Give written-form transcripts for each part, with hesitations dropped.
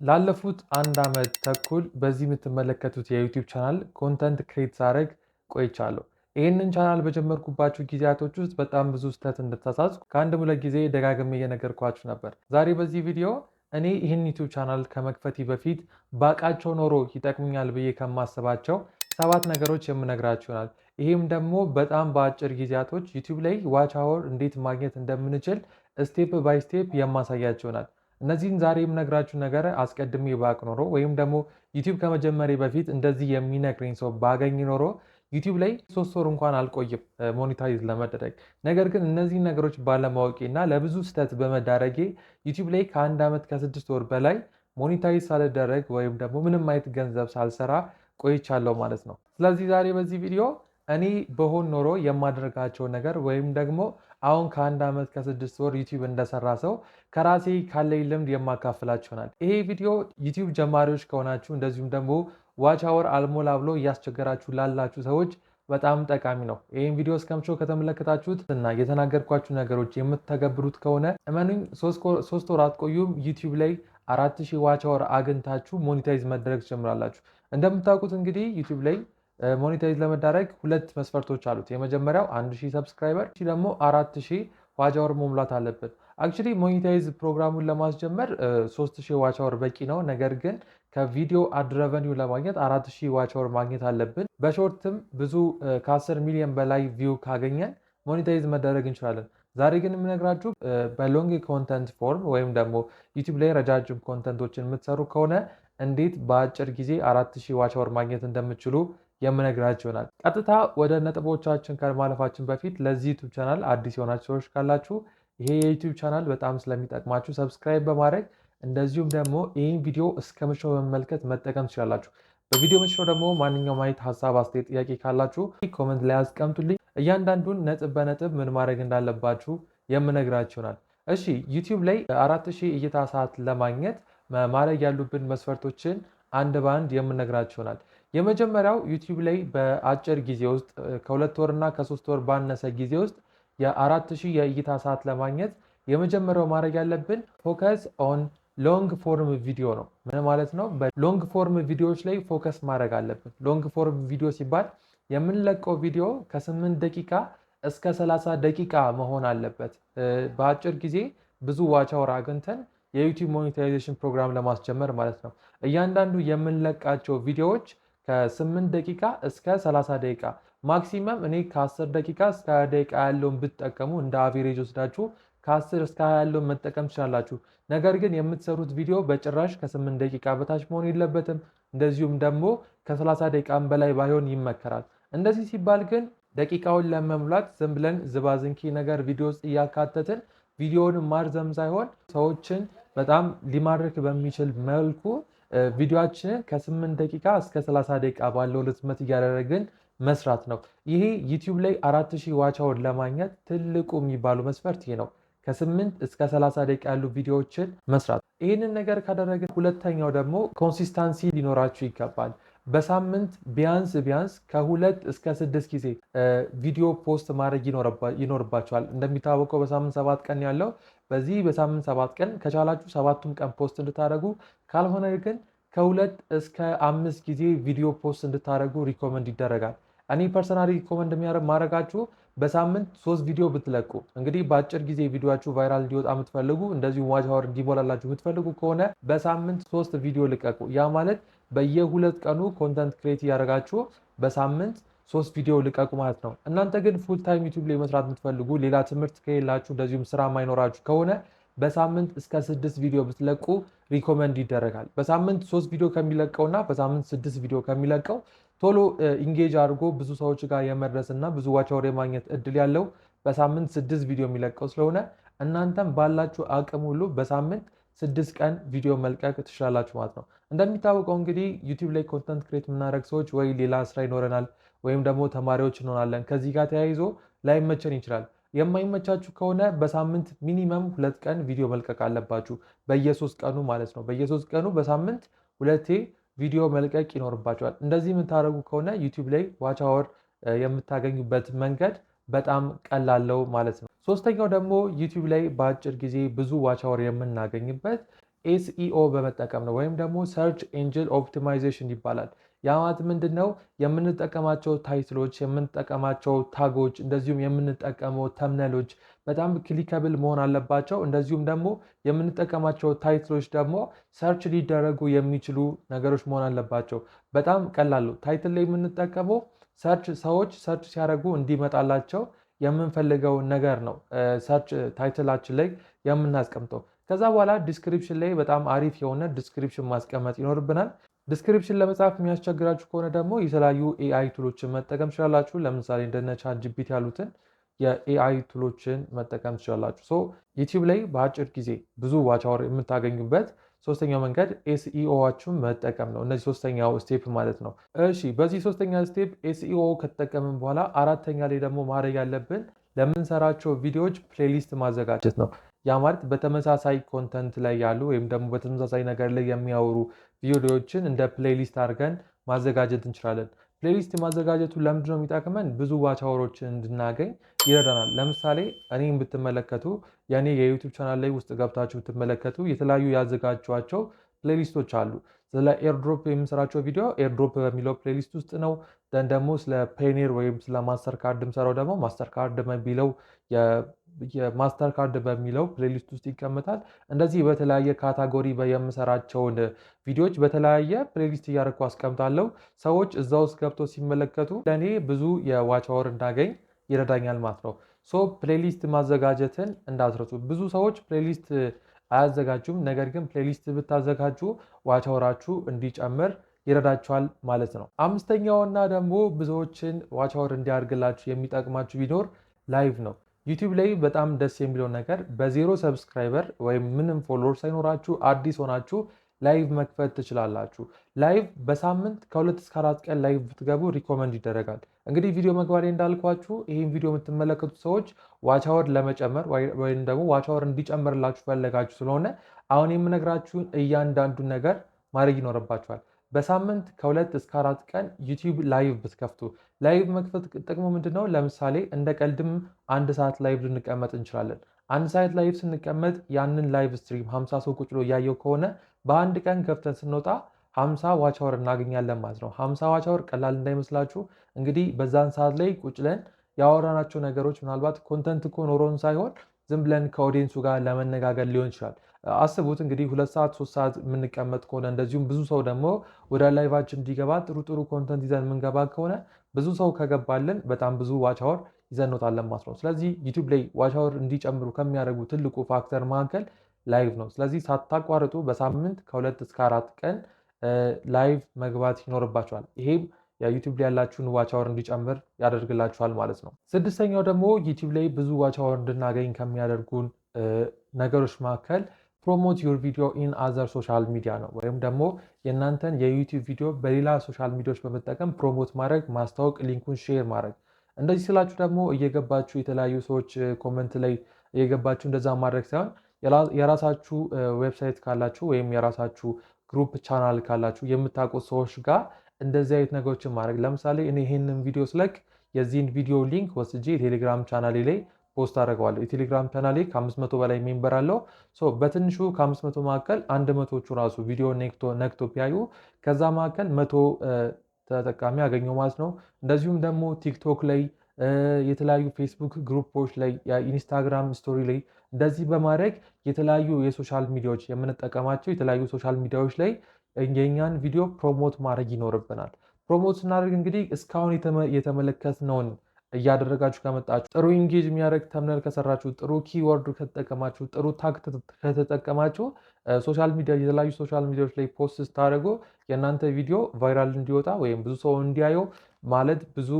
ላለፉት አንድ ዓመት ተኩል በዚህ የምትመለከቱት የዩቲዩብ ቻናል ኮንተንት ክሬት ሳደርግ ቆይቻለሁ። ይህንን ቻናል በጀመርኩባቸው ጊዜያቶች ውስጥ በጣም ብዙ ስህተት እንደተሳሳትኩ ከአንድም ሁለት ጊዜ ደጋግሜ እየነገርኳችሁ ነበር። ዛሬ በዚህ ቪዲዮ እኔ ይህን ዩቲዩብ ቻናል ከመክፈቴ በፊት ባቃቸው ኖሮ ይጠቅሙኛል ብዬ ከማስባቸው 7 ነገሮች የምነግራችሁ ይሆናል። ይህም ደግሞ በጣም በአጭር ጊዜያቶች ዩቲዩብ ላይ ዋች አወር እንዴት ማግኘት እንደምንችል ስቴፕ ባይ ስቴፕ የማሳያችሁ ይሆናል። እነዚህን ዛሬ የምነግራችሁ ነገር አስቀድሜ ባቅ ኖሮ ወይም ደግሞ ዩቲዩብ ከመጀመሪያ በፊት እንደዚህ የሚነግረኝ ሰው ባገኝ ኖሮ ዩቲዩብ ላይ 3 ወር እንኳን አልቆይም ሞኔታይዝ ለመደረግ። ነገር ግን እነዚህን ነገሮች ባለማወቄ እና ለብዙ ስህተት በመዳረጌ ዩቲዩብ ላይ ከ1 ዓመት ከ6 ወር በላይ ሞኔታይዝ ሳልደረግ ወይም ደግሞ ምንም አይነት ገንዘብ ሳልሰራ ቆይቻለሁ ማለት ነው። ስለዚህ ዛሬ በዚህ ቪዲዮ እኔ በሆን ኖሮ የማደርጋቸው ነገር ወይም ደግሞ አሁን ከ1 ዓመት ከ6 ወር ዩቲዩብ እንደሰራ ሰው ከራሴ ካለኝ ልምድ የማካፍላችሁ ይሆናል። ይሄ ቪዲዮ ዩቲዩብ ጀማሪዎች ከሆናችሁ እንደዚሁም ደግሞ ዋች አወር አልሞላ ብሎ እያስቸገራችሁ ላላችሁ ሰዎች በጣም ጠቃሚ ነው። ይህን ቪዲዮ እስከምሾ ከተመለከታችሁት እና የተናገርኳችሁ ነገሮች የምትተገብሩት ከሆነ እመኑኝ 3 ወር አትቆዩም። ዩቲዩብ ላይ 4000 ዋች አወር አግኝታችሁ ሞኔታይዝ መደረግ ትጀምራላችሁ። እንደምታውቁት እንግዲህ ዩቲዩብ ላይ ሞኔታይዝ ለመዳረግ 2 መስፈርቶች አሉት። የመጀመሪያው 1000 ሰብስክራይበር፣ ደግሞ 4000 ዋች አወር መሙላት አለብን። አክቹሊ ሞኔታይዝ ፕሮግራሙን ለማስጀመር 3000 ዋች አወር በቂ ነው። ነገር ግን ከቪዲዮ አድ ረቨኒው ለማግኘት 4000 ዋች አወር ማግኘት አለብን። በሾርትም ብዙ ከ10 ሚሊዮን በላይ ቪው ካገኘን ሞኔታይዝ መደረግ እንችላለን። ዛሬ ግን የምነግራችሁ በሎንግ ኮንተንት ፎርም ወይም ደግሞ ዩቲዩብ ላይ ረጃጅም ኮንተንቶችን የምትሰሩ ከሆነ እንዴት በአጭር ጊዜ 4000 ዋች አወር ማግኘት እንደምትችሉ የምነግራችሁ ይሆናል። ቀጥታ ወደ ነጥቦቻችን ከማለፋችን በፊት ለዚህ ዩቲዩብ ቻናል አዲስ የሆናችሁ ሰዎች ካላችሁ ይሄ የዩቲዩብ ቻናል በጣም ስለሚጠቅማችሁ ሰብስክራይብ በማድረግ እንደዚሁም ደግሞ ይህን ቪዲዮ እስከ መጨረሻው በመመልከት መጠቀም ትችላላችሁ። በቪዲዮ መጨረሻው ደግሞ ማንኛውም አይነት ሀሳብ፣ አስተያየት፣ ጥያቄ ካላችሁ ኮመንት ላይ አስቀምጡልኝ። እያንዳንዱን ነጥብ በነጥብ ምን ማድረግ እንዳለባችሁ የምነግራችሁ ይሆናል። እሺ ዩቲዩብ ላይ 4000 እይታ ሰዓት ለማግኘት ማድረግ ያሉብን መስፈርቶችን አንድ በአንድ የምነግራችሁ ይሆናል። የመጀመሪያው ዩቲዩብ ላይ በአጭር ጊዜ ውስጥ ከ2 ወር እና ከ3 ወር ባነሰ ጊዜ ውስጥ የ4000 የእይታ ሰዓት ለማግኘት የመጀመሪያው ማድረግ ያለብን ፎከስ ኦን ሎንግ ፎርም ቪዲዮ ነው። ምን ማለት ነው? በሎንግ ፎርም ቪዲዮዎች ላይ ፎከስ ማድረግ አለብን። ሎንግ ፎርም ቪዲዮ ሲባል የምንለቀው ቪዲዮ ከ8 ደቂቃ እስከ 30 ደቂቃ መሆን አለበት። በአጭር ጊዜ ብዙ ዋች አወር አግኝተን የዩቲዩብ ሞኔታይዜሽን ፕሮግራም ለማስጀመር ማለት ነው። እያንዳንዱ የምንለቃቸው ቪዲዮዎች ከ8 ደቂቃ እስከ 30 ደቂቃ ማክሲመም እኔ ከ10 ደቂቃ እስከ 20 ደቂቃ ያለውን ብትጠቀሙ እንደ አቬሬጅ ወስዳችሁ ከ10 እስከ 20 ያለውን መጠቀም ትችላላችሁ። ነገር ግን የምትሰሩት ቪዲዮ በጭራሽ ከ8 ደቂቃ በታች መሆን የለበትም። እንደዚሁም ደግሞ ከ30 ደቂቃም በላይ ባይሆን ይመከራል። እንደዚህ ሲባል ግን ደቂቃውን ለመሙላት ዝም ብለን ዝባዝንኪ ነገር ቪዲዮ ውስጥ እያካተትን ቪዲዮውን ማርዘም ሳይሆን ሰዎችን በጣም ሊማርክ በሚችል መልኩ ቪዲዮአችንን ከ8 ደቂቃ እስከ 30 ደቂቃ ባለው ርዝመት እያደረግን መስራት ነው። ይሄ ዩቲዩብ ላይ 4000 ዋች አወር ለማግኘት ትልቁ የሚባሉ መስፈርት ይሄ ነው። ከ8 እስከ 30 ደቂቃ ያሉ ቪዲዮዎችን መስራት። ይህንን ነገር ካደረግን ሁለተኛው ደግሞ ኮንሲስታንሲ ሊኖራችሁ ይገባል። በሳምንት ቢያንስ ከ2 እስከ 6 ጊዜ ቪዲዮ ፖስት ማድረግ ይኖርባቸዋል። እንደሚታወቀው በሳምንት 7 ቀን ያለው በዚህ በሳምንት 7 ቀን ከቻላችሁ 7ቱም ቀን ፖስት እንድታደርጉ፣ ካልሆነ ግን ከ2 እስከ 5 ጊዜ ቪዲዮ ፖስት እንድታደርጉ ሪኮመንድ ይደረጋል። እኔ ፐርሰናሊ ሪኮመንድ ማድረጋችሁ በሳምንት 3 ቪዲዮ ብትለቁ። እንግዲህ በአጭር ጊዜ ቪዲዮችሁ ቫይራል እንዲወጣ የምትፈልጉ እንደዚሁም ዋች አወር እንዲሞላላችሁ የምትፈልጉ ከሆነ በሳምንት 3 ቪዲዮ ልቀቁ። ያ ማለት በየ2 ቀኑ ኮንተንት ክሬት እያደረጋችሁ በሳምንት 3 ቪዲዮ ልቀቁ ማለት ነው። እናንተ ግን ፉል ታይም ዩቲዩብ ላይ መስራት የምትፈልጉ ሌላ ትምህርት ከሌላችሁ እንደዚሁም ስራ ማይኖራችሁ ከሆነ በሳምንት እስከ 6 ቪዲዮ ብትለቁ ሪኮመንድ ይደረጋል። በሳምንት 3 ቪዲዮ ከሚለቀውና በሳምንት 6 ቪዲዮ ከሚለቀው ቶሎ ኢንጌጅ አድርጎ ብዙ ሰዎች ጋር የመድረስ እና ብዙ ዋች አወር የማግኘት እድል ያለው በሳምንት 6 ቪዲዮ የሚለቀው ስለሆነ እናንተም ባላችሁ አቅም ሁሉ በሳምንት 6 ቀን ቪዲዮ መልቀቅ ትችላላችሁ ማለት ነው። እንደሚታወቀው እንግዲህ ዩቲዩብ ላይ ኮንተንት ክሬት የምናደርግ ሰዎች ወይ ሌላ ስራ ይኖረናል ወይም ደግሞ ተማሪዎች እንሆናለን። ከዚህ ጋር ተያይዞ ላይመቸን ይችላል። የማይመቻችሁ ከሆነ በሳምንት ሚኒመም 2 ቀን ቪዲዮ መልቀቅ አለባችሁ። በየ3 ቀኑ ማለት ነው። በየ3 ቀኑ በሳምንት 2 ቪዲዮ መልቀቅ ይኖርባቸዋል። እንደዚህ የምታደርጉ ከሆነ ዩቲዩብ ላይ ዋች አወር የምታገኙበት መንገድ በጣም ቀላለው ማለት ነው። ሶስተኛው ደግሞ ዩቲዩብ ላይ በአጭር ጊዜ ብዙ ዋች አወር የምናገኝበት ኤስኢኦ በመጠቀም ነው፣ ወይም ደግሞ ሰርች ኤንጂን ኦፕቲማይዜሽን ይባላል። ያ ማለት ምንድን ነው? የምንጠቀማቸው ታይትሎች፣ የምንጠቀማቸው ታጎች፣ እንደዚሁም የምንጠቀመው ተምነሎች በጣም ክሊከብል መሆን አለባቸው። እንደዚሁም ደግሞ የምንጠቀማቸው ታይትሎች ደግሞ ሰርች ሊደረጉ የሚችሉ ነገሮች መሆን አለባቸው። በጣም ቀላሉ ታይትል ላይ የምንጠቀመው ሰዎች ሰርች ሲያደርጉ እንዲመጣላቸው የምንፈልገው ነገር ነው ሰርች ታይትላችን ላይ የምናስቀምጠው። ከዛ በኋላ ዲስክሪፕሽን ላይ በጣም አሪፍ የሆነ ዲስክሪፕሽን ማስቀመጥ ይኖርብናል። ዲስክሪፕሽን ለመጻፍ የሚያስቸግራችሁ ከሆነ ደግሞ የተለያዩ ኤአይ ቱሎችን መጠቀም ትችላላችሁ። ለምሳሌ እንደነ ቻት ጂፒቲ ያሉትን የኤአይ ቱሎችን መጠቀም ትችላላችሁ። ዩቲዩብ ላይ በአጭር ጊዜ ብዙ ዋች አወር የምታገኙበት ሶስተኛው መንገድ ኤስኢኦዋችሁን መጠቀም ነው። እነዚህ ሶስተኛው ስቴፕ ማለት ነው። እሺ፣ በዚህ ሶስተኛ ስቴፕ ኤስኢኦ ከተጠቀምን በኋላ አራተኛ ላይ ደግሞ ማድረግ ያለብን ለምንሰራቸው ቪዲዮዎች ፕሌሊስት ማዘጋጀት ነው። ያ ማለት በተመሳሳይ ኮንተንት ላይ ያሉ ወይም ደግሞ በተመሳሳይ ነገር ላይ የሚያወሩ ቪዲዮዎችን እንደ ፕሌሊስት አድርገን ማዘጋጀት እንችላለን። ፕሌሊስት ማዘጋጀቱ ለምንድን ነው የሚጠቅመን? ብዙ ዋች አወሮችን እንድናገኝ ይረዳናል። ለምሳሌ እኔም ብትመለከቱ የኔ የዩቲዩብ ቻናል ላይ ውስጥ ገብታችሁ ብትመለከቱ የተለያዩ ያዘጋጇቸው ፕሌሊስቶች አሉ። ስለ ኤርድሮፕ የምሰራቸው ቪዲዮ ኤርድሮፕ በሚለው ፕሌሊስት ውስጥ ነው። ደን ደግሞ ስለ ፔኔር ወይም ስለ ማስተር ካርድ የምሰራው ደግሞ ማስተር ካርድ በሚለው የማስተር ካርድ በሚለው ፕሌሊስት ውስጥ ይቀመጣል። እንደዚህ በተለያየ ካታጎሪ የምሰራቸውን ቪዲዮዎች በተለያየ ፕሌሊስት እያደረኩ አስቀምጣለሁ። ሰዎች እዛ ውስጥ ገብቶ ሲመለከቱ ለእኔ ብዙ የዋች አወር እንዳገኝ ይረዳኛል ማለት ነው። ፕሌሊስት ማዘጋጀትን እንዳትረሱ። ብዙ ሰዎች ፕሌሊስት አያዘጋጁም። ነገር ግን ፕሌሊስት ብታዘጋጁ ዋች አወራችሁ እንዲጨምር ይረዳችኋል ማለት ነው። አምስተኛውና ደግሞ ብዙዎችን ዋች አወር እንዲያደርግላችሁ የሚጠቅማችሁ ቢኖር ላይቭ ነው። ዩቲዩብ ላይ በጣም ደስ የሚለው ነገር በዜሮ ሰብስክራይበር ወይም ምንም ፎሎወር ሳይኖራችሁ አዲስ ሆናችሁ ላይቭ መክፈት ትችላላችሁ። ላይቭ በሳምንት ከ2 እስከ 4 ቀን ላይቭ ብትገቡ ሪኮመንድ ይደረጋል። እንግዲህ ቪዲዮ መግባሌ እንዳልኳችሁ ይህን ቪዲዮ የምትመለከቱ ሰዎች ዋች አወር ለመጨመር ወይም ደግሞ ዋች አወር እንዲጨምርላችሁ ፈለጋችሁ ስለሆነ አሁን የምነግራችሁን እያንዳንዱን ነገር ማድረግ ይኖርባችኋል። በሳምንት ከ2 እስከ 4 ቀን ዩቲዩብ ላይቭ ብትከፍቱ። ላይቭ መክፈት ጥቅሙ ምንድን ነው? ለምሳሌ እንደ ቀልድም 1 ሰዓት ላይቭ ልንቀመጥ እንችላለን። 1 ሰዓት ላይቭ ስንቀመጥ ያንን ላይቭ ስትሪም 50 ሰው ቁጭ ብሎ እያየው ከሆነ በአንድ ቀን ከፍተን ስንወጣ 50 ዋች አወር እናገኛለን ማለት ነው። 50 ዋች አወር ቀላል እንዳይመስላችሁ። እንግዲህ በዛን ሰዓት ላይ ቁጭ ብለን ያወራናቸው ነገሮች ምናልባት ኮንተንት እኮ ኖሮን ሳይሆን ዝም ብለን ከኦዲየንሱ ጋር ለመነጋገር ሊሆን ይችላል። አስቡት እንግዲህ 2 ሰዓት 3 ሰዓት የምንቀመጥ ከሆነ እንደዚሁም ብዙ ሰው ደግሞ ወደ ላይቫችን እንዲገባ ጥሩ ኮንተንት ይዘን የምንገባ ከሆነ ብዙ ሰው ከገባልን በጣም ብዙ ዋች አወር ይዘን እንወጣለን ማለት ነው። ስለዚህ ዩቲዩብ ላይ ዋች አወር እንዲጨምሩ ከሚያደርጉ ትልቁ ፋክተር መካከል ላይቭ ነው። ስለዚህ ሳታቋርጡ በሳምንት ከ2 እስከ 4 ቀን ላይቭ መግባት ይኖርባቸዋል። ይሄም የዩቲዩብ ላይ ያላችሁን ዋች አወር እንዲጨምር ያደርግላችኋል ማለት ነው። ስድስተኛው ደግሞ ዩቲዩብ ላይ ብዙ ዋች አወር እንድናገኝ ከሚያደርጉን ነገሮች መካከል ፕሮሞት ዩር ቪዲዮ ኢን አዘር ሶሻል ሚዲያ ነው። ወይም ደግሞ የእናንተን የዩቲዩብ ቪዲዮ በሌላ ሶሻል ሚዲያዎች በመጠቀም ፕሮሞት ማድረግ፣ ማስታወቅ፣ ሊንኩን ሼር ማድረግ። እንደዚህ ስላችሁ ደግሞ እየገባችሁ የተለያዩ ሰዎች ኮመንት ላይ እየገባችሁ እንደዛ ማድረግ ሳይሆን የራሳችሁ ዌብሳይት ካላችሁ ወይም የራሳችሁ ግሩፕ ቻናል ካላችሁ የምታውቁት ሰዎች ጋር እንደዚህ አይነት ነገሮችን ማድረግ። ለምሳሌ እኔ ይህንን ቪዲዮ ስለቅ የዚህን ቪዲዮ ሊንክ ወስጄ የቴሌግራም ቻናሌ ላይ ፖስት አደርገዋለሁ። የቴሌግራም ቻናሌ ከ500 በላይ ሜምበር አለው። በትንሹ ከ500 መካከል 100ዎቹ ራሱ ቪዲዮ ነክቶ ቢያዩ ከዛ መካከል 100 ተጠቃሚ ያገኘው ማለት ነው። እንደዚሁም ደግሞ ቲክቶክ ላይ የተለያዩ ፌስቡክ ግሩፖች ላይ የኢንስታግራም ስቶሪ ላይ እንደዚህ በማድረግ የተለያዩ የሶሻል ሚዲያዎች የምንጠቀማቸው የተለያዩ ሶሻል ሚዲያዎች ላይ የኛን ቪዲዮ ፕሮሞት ማድረግ ይኖርብናል። ፕሮሞት ስናደርግ እንግዲህ እስካሁን የተመለከትነውን እያደረጋችሁ ከመጣችሁ ጥሩ ኢንጌጅ የሚያደርግ ተምነል ከሰራችሁ፣ ጥሩ ኪወርድ ከተጠቀማችሁ፣ ጥሩ ታግ ከተጠቀማችሁ ሶሻል ሚዲያ የተለያዩ ሶሻል ሚዲያዎች ላይ ፖስት ስታደርጉ የእናንተ ቪዲዮ ቫይራል እንዲወጣ ወይም ብዙ ሰው እንዲያየው ማለት ብዙ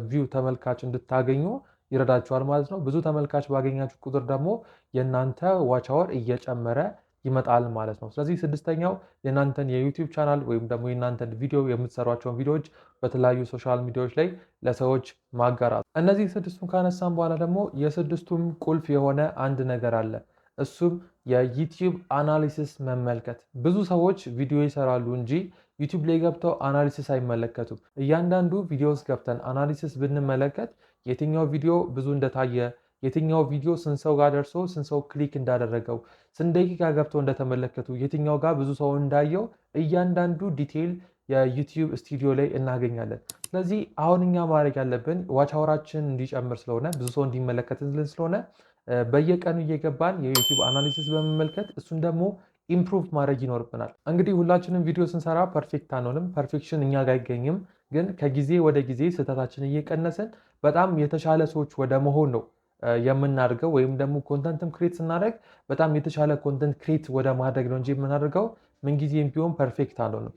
ቪው ተመልካች እንድታገኙ ይረዳችኋል ማለት ነው። ብዙ ተመልካች ባገኛችሁ ቁጥር ደግሞ የእናንተ ዋች አወር እየጨመረ ይመጣል ማለት ነው። ስለዚህ ስድስተኛው የእናንተን የዩቲዩብ ቻናል ወይም ደግሞ የእናንተን ቪዲዮ የምትሰሯቸውን ቪዲዮዎች በተለያዩ ሶሻል ሚዲያዎች ላይ ለሰዎች ማጋራት። እነዚህ ስድስቱን ካነሳን በኋላ ደግሞ የስድስቱም ቁልፍ የሆነ አንድ ነገር አለ። እሱም የዩቲዩብ አናሊሲስ መመልከት። ብዙ ሰዎች ቪዲዮ ይሰራሉ እንጂ ዩቲዩብ ላይ ገብተው አናሊሲስ አይመለከቱም። እያንዳንዱ ቪዲዮ ውስጥ ገብተን አናሊሲስ ብንመለከት የትኛው ቪዲዮ ብዙ እንደታየ፣ የትኛው ቪዲዮ ስንት ሰው ጋር ደርሶ ስንት ሰው ክሊክ እንዳደረገው፣ ስንት ደቂቃ ገብተው እንደተመለከቱ፣ የትኛው ጋር ብዙ ሰው እንዳየው እያንዳንዱ ዲቴይል የዩቲዩብ ስቱዲዮ ላይ እናገኛለን። ስለዚህ አሁን እኛ ማድረግ ያለብን ዋች አወራችን እንዲጨምር ስለሆነ ብዙ ሰው እንዲመለከትልን ስለሆነ በየቀኑ እየገባን የዩቲዩብ አናሊሲስ በመመልከት እሱን ደግሞ ኢምፕሩቭ ማድረግ ይኖርብናል። እንግዲህ ሁላችንም ቪዲዮ ስንሰራ ፐርፌክት አንሆንም። ፐርፌክሽን እኛ ጋር አይገኝም። ግን ከጊዜ ወደ ጊዜ ስህተታችን እየቀነስን በጣም የተሻለ ሰዎች ወደ መሆን ነው የምናደርገው። ወይም ደግሞ ኮንተንትም ክሬት ስናደርግ በጣም የተሻለ ኮንተንት ክሬት ወደ ማድረግ ነው እንጂ የምናደርገው ምንጊዜም ቢሆን ፐርፌክት አንሆንም።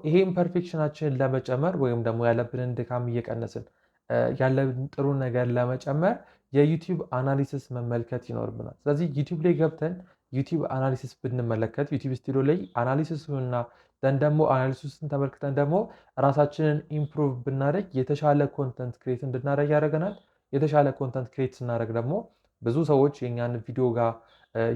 ይሄን ፐርፌክሽናችንን ለመጨመር ወይም ደግሞ ያለብንን ድካም እየቀነስን ያለብን ጥሩ ነገር ለመጨመር የዩቲዩብ አናሊሲስ መመልከት ይኖርብናል። ስለዚህ ዩቲዩብ ላይ ገብተን ዩቲዩብ አናሊሲስ ብንመለከት ዩቲዩብ ስቱዲዮ ላይ አናሊሲስና ደግሞ አናሊሲስን ተመልክተን ደግሞ ራሳችንን ኢምፕሩቭ ብናደርግ የተሻለ ኮንተንት ክሬት እንድናደርግ ያደርገናል። የተሻለ ኮንተንት ክሬት ስናደርግ ደግሞ ብዙ ሰዎች የኛን ቪዲዮ ጋር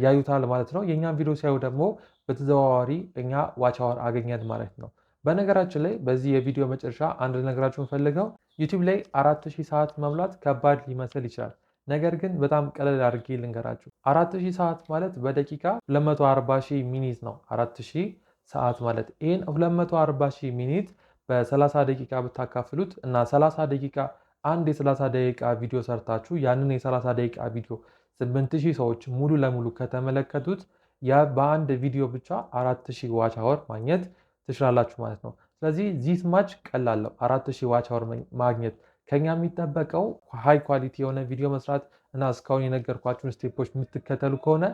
ያዩታል ማለት ነው። የኛን ቪዲዮ ሲያዩ ደግሞ በተዘዋዋሪ እኛ ዋች አወር አገኘን ማለት ነው። በነገራችን ላይ በዚህ የቪዲዮ መጨረሻ አንድ ነገራችሁን ፈልገው ዩቲዩብ ላይ 4000 ሰዓት መሙላት ከባድ ሊመስል ይችላል። ነገር ግን በጣም ቀለል አድርጌ ልንገራችሁ። 4000 ሰዓት ማለት በደቂቃ 240,000 ሚኒት ነው። 4000 ሰዓት ማለት ይህን 240,000 ሚኒት በ30 ደቂቃ ብታካፍሉት እና 30 ደቂቃ አንድ የ30 ደቂቃ ቪዲዮ ሰርታችሁ ያንን የ30 ደቂቃ ቪዲዮ 8000 ሰዎች ሙሉ ለሙሉ ከተመለከቱት ያ በአንድ ቪዲዮ ብቻ 4000 ዋች አወር ማግኘት ትችላላችሁ ማለት ነው። ስለዚህ ዚስ ማች ቀላል ነው 4000 ዋች አወር ማግኘት። ከኛ የሚጠበቀው ሃይ ኳሊቲ የሆነ ቪዲዮ መስራት እና እስካሁን የነገርኳችሁን ስቴፖች የምትከተሉ ከሆነ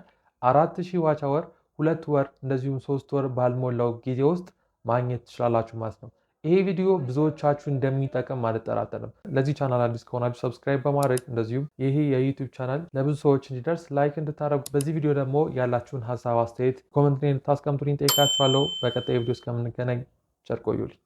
4000 ዋች አወር 2 ወር እንደዚሁም 3 ወር ባልሞላው ጊዜ ውስጥ ማግኘት ትችላላችሁ ማለት ነው። ይሄ ቪዲዮ ብዙዎቻችሁ እንደሚጠቅም አልጠራጠርም። ለዚህ ቻናል አዲስ ከሆናችሁ ሰብስክራይብ በማድረግ እንደዚሁም ይሄ የዩቲዩብ ቻናል ለብዙ ሰዎች እንዲደርስ ላይክ እንድታደርጉ፣ በዚህ ቪዲዮ ደግሞ ያላችሁን ሀሳብ አስተያየት ኮመንት ላይ እንድታስቀምጡልኝ ጠይቃችኋለሁ። በቀጣይ ቪዲዮ እስከምንገናኝ ቸር ቆዩልኝ።